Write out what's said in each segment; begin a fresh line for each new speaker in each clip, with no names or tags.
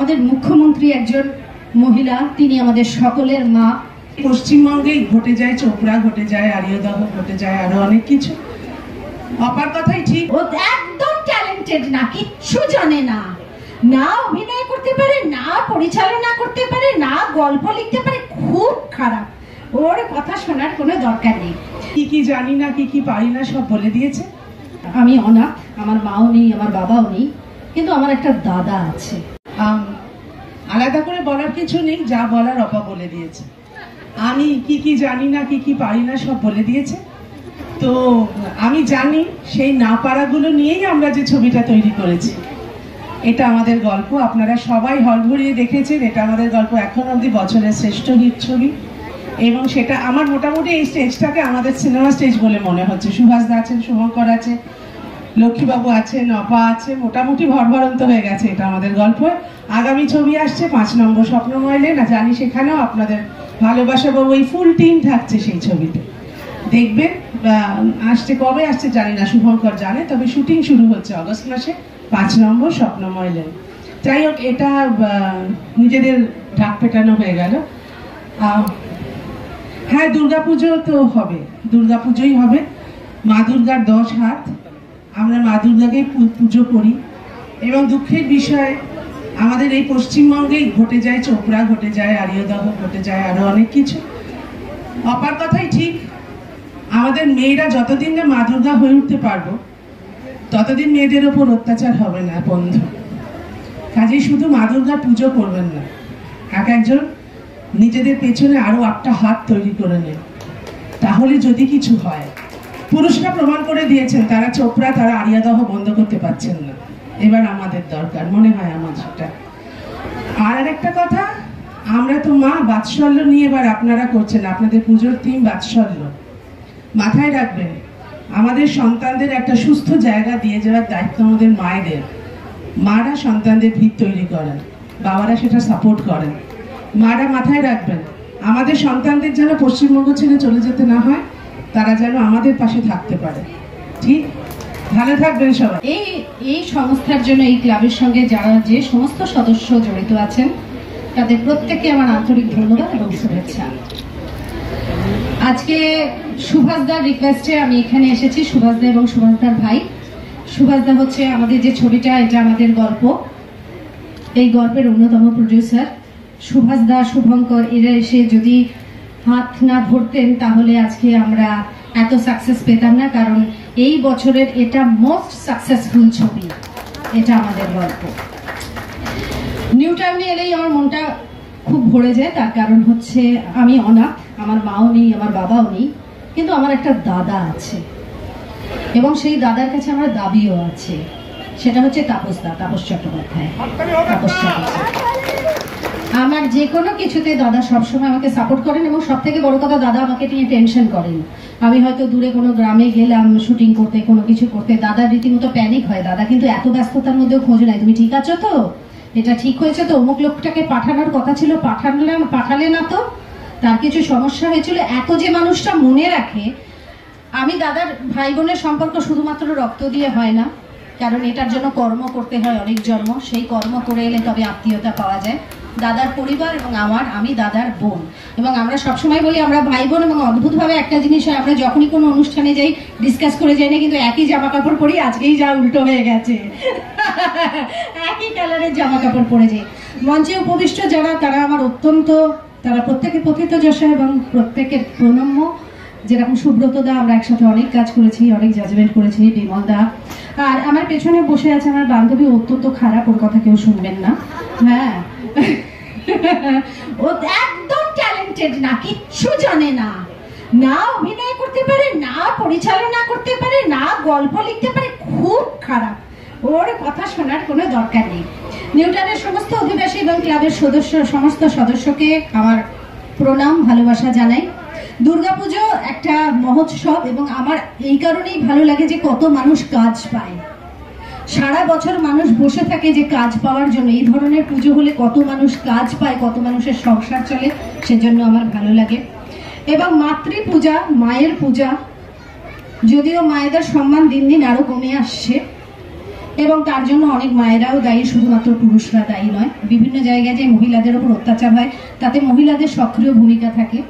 আমাদের মুখ্যমন্ত্রী একজন মহিলা, তিনি আমাদের সকলের মা।
পশ্চিমবঙ্গে ঘটে যায় চোপড়া, ঘটে যায় আরিয়দহ, ঘটে যায় আরো অনেক কিছু। অপার কথাই ঠিক,
ও একদম ট্যালেন্টেড না, কিচ্ছু জানে না, না অভিনয় করতে পারে, না পরিচালনা করতে পারে, না গল্প লিখতে পারে, খুব খারাপ। ওর কথা শোনার কোনো দরকার নেই।
কি কি জানি না, কি কি পারি না সব বলে দিয়েছে।
আমি অনাথ, আমার মাও নেই, আমার বাবাও নেই, কিন্তু আমার একটা দাদা আছে।
আলাদা করে বলার কিছু নেই, যা বলার অপা বলে দিয়েছে। আমি কি কি জানি না, কি কি পারি না সব বলে দিয়েছে। তো আমি জানি সেই না পারাগুলো নিয়েই আমরা যে ছবিটা তৈরি করেছি, এটা আমাদের গল্প। আপনারা সবাই হল ভরিয়ে দেখেছেন। এটা আমাদের গল্প, এখন অবধি বছরের শ্রেষ্ঠ হিট ছবি। এবং সেটা আমার মোটামুটি এই স্টেজটাকে আমাদের সিনেমা স্টেজ বলে মনে হচ্ছে। সুভাষ দা আছেন, শুভঙ্কর আছে, লক্ষ্মীবাবু আছেন, অপা আছে, মোটামুটি ভরভরন্ত হয়ে গেছে এটা আমাদের গল্প। আগামী ছবি আসছে 5 নম্বর স্বপ্নময় লেন, জানি সেখানেও আপনাদের ভালোবাসা বাবু এই ফুল টিম থাকছে সেই ছবিতে। দেখবেন আসছে, কবে আসছে জানি না, শুভঙ্কর জানে, তবে শুটিং শুরু হচ্ছে অগস্ট মাসে 5 নম্বর স্বপ্নময় লেন। যাই হোক, এটা নিজেদের ঢাক পেটানো হয়ে গেল। হ্যাঁ, দুর্গাপুজো তো হবে, দুর্গাপুজোই হবে। মা দুর্গার 10 হাত, আমরা মা দুর্গাকে পুজো করি। এবং দুঃখের বিষয়, আমাদের এই পশ্চিমবঙ্গেই ঘটে যায় চোপড়া, ঘটে যায় আরিয়দহ, ঘটে যায় আরো অনেক কিছু। অপার কথাই ঠিক, আমাদের মেয়েরা যতদিন না মা দুর্গা হয়ে উঠতে পারবো, ততদিন মেয়েদের ওপর অত্যাচার হবে না বন্ধু। কাজেই শুধু মা দুর্গার পুজো করবেন না, এক একজন নিজেদের পেছনে আরো 8টা হাত তৈরি করে নেন, তাহলে যদি কিছু হয়। পুরুষরা প্রমাণ করে দিয়েছেন, তারা চোপড়া, তারা আরিয়াদহ বন্ধ করতে পারছেন না। এবার আমাদের দরকার, মনে হয় আমার সেটা। আর একটা কথা, আমরা তো মা, বাৎসল্য নিয়ে এবার আপনারা করছেন, আপনাদের পুজোর থিম বাৎসল্য। মাথায় রাখবেন, আমাদের সন্তানদের একটা সুস্থ জায়গা দিয়ে যাওয়ার দায়িত্ব আমাদের মায়েদের। মারা সন্তানদের ভিত তৈরি করেন, বাবারা সেটা সাপোর্ট করেন। মারা মাথায় রাখবেন, আমাদের সন্তানদের যেন পশ্চিমবঙ্গ ছেড়ে চলে যেতে না হয়, তারা যেন আমাদের পাশে থাকতে পারে। ঠিক, ভালো থাকবেন সবাই।
এই সংস্থার জন্য, এই ক্লাবের সঙ্গে যারা যে সমস্ত সদস্য জড়িত আছেন, তাদের প্রত্যেককে আমার আন্তরিক ধন্যবাদ এবং শুভেচ্ছা। আজকে সুভাষদার রিকোয়েস্টে আমি এখানে এসেছি। সুভাষদা এবং সুভাষদার ভাই। সুভাষদা হচ্ছে আমাদের যে ছবিটা, এটা আমাদের গল্প, এই গল্পের অন্যতম প্রডিউসার। সুভাষদা, শুভঙ্কর এরা এসে যদি হাত না ধরতেন, তাহলে আজকে আমরা এত সাকসেস পেতাম না। কারণ এই বছরের এটা মোস্ট সাকসেসফুল ছবি, এটা আমাদের গল্প। নিউ টাউনে এলেই আমার মনটা খুব ভরে যায়। তার কারণ হচ্ছে আমি অনাথ, আমার মাও নেই, আমার বাবাও নেই, কিন্তু আমার একটা দাদা আছে। এবং সেই দাদার কাছে আমার দাবিও আছে, সেটা হচ্ছে তাপস চট্টোপাধ্যায়। তাপস চট্টোপাধ্যায় আমার যে কোনো কিছুতে দাদা সবসময় আমাকে সাপোর্ট করেন। এবং সব থেকে বড় কথা, দাদা আমাকে নিয়ে টেনশন করেন। আমি হয়তো দূরে কোনো গ্রামে গেলাম শুটিং করতে, কোনো কিছু করতে, দাদা রীতিমতো প্যানিক হয়। দাদা কিন্তু এত ব্যস্ততার মধ্যেও খোঁজ নেয়, তুমি ঠিক আছো তো, এটা ঠিক হয়েছে তো, অমুক লোকটাকে পাঠানোর কথা ছিল, পাঠালে না তো, তার কিছু সমস্যা হয়েছিল। এত যে মানুষটা মনে রাখে। আমি দাদার ভাই বোনের সম্পর্ক শুধুমাত্র রক্ত দিয়ে হয় না, কারণ এটার জন্য কর্ম করতে হয় অনেক জন্ম। সেই কর্ম করে এলে তবে আত্মীয়তা পাওয়া যায়। দাদার পরিবার এবং আমি দাদার বোন, এবং আমরা সবসময় বলি আমরা ভাই বোন। এবং অদ্ভুতভাবে একটা জিনিস হয়, আমরা যখনই কোনো অনুষ্ঠানে যাই ডিসকাস করে যাই না, কিন্তু একই জামা কাপড় পরি। আজকেই যা উল্টো হয়ে গেছে, একই কালারের জামা কাপড় পরে যাই। মঞ্চে উপবিষ্ট যারা, তারা আমার অত্যন্ত, তারা প্রত্যেকে প্রথিত যশা এবং প্রত্যেকের প্রণম্য। যেরকম সুব্রত দা, আমরা একসাথে অনেক কাজ করেছি, অনেক জাজমেন্ট করেছি, বিমল দা। আর আমার পেছনে বসে আছে আমার বান্ধবী, অত্যন্ত খারাপ, ওর কথা কেউ শুনবেন না। হ্যাঁ, ও একদম ট্যালেন্টেড না, কিচ্ছু জানে না, না অভিনয় করতে পারে, না পরিচালনা করতে পারে, না গল্প লিখতে পারে, খুব খারাপ। ওর কথা শোনার কোনো দরকার নেই। নিউটনের সমস্ত অধিবাসী এবং ক্লাবের সমস্ত সদস্যকে আমার প্রণাম, ভালোবাসা জানাই। দুর্গাপুজো একটা মহোৎসব, এবং আমার এই কারণেই ভালো লাগে যে কত মানুষ কাজ পায়। সারা বছর মানুষ বসে থাকে যে কাজ পাওয়ার জন্য। এই ধরনের পুজো হলে কত মানুষ কাজ পায়, কত মানুষের সংসার চলে, সেজন্য আমার ভালো লাগে। এবং মাতৃপূজা, মায়ের পূজা, যদিও মায়েদের সম্মান দিন দিন আরো কমে আসছে, এবং তার জন্য অনেক মায়েরাও দায়ী, শুধুমাত্র পুরুষরা দায়ী নয়। বিভিন্ন জায়গায় যে মহিলাদের উপর অত্যাচার হয় তাতে মহিলাদের সক্রিয় ভূমিকা থাকে।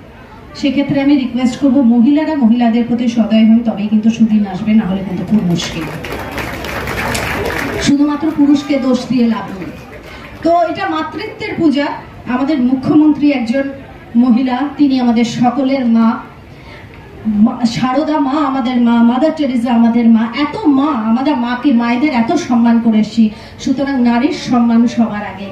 সেক্ষেত্রে আমি রিকোয়েস্ট করব মহিলারা মহিলাদের প্রতি সদয় হন, তবেই কিন্তু সুদিন আসবে, না হলে কিন্তু খুব মুশকিল। শুধুমাত্র পুরুষকে দোষ দিয়ে লাভ নেই। তো এটা মাতৃত্বের পূজা। আমাদের মুখ্যমন্ত্রী একজন মহিলা, তিনি আমাদের সকলের মা, সারদা মা আমাদের মা, মাদার টেরেসা আমাদের মা, এত মা, আমাদের মাকে মায়েদের এত সম্মান করে এসেছি। সুতরাং নারীর সম্মান সবার আগে।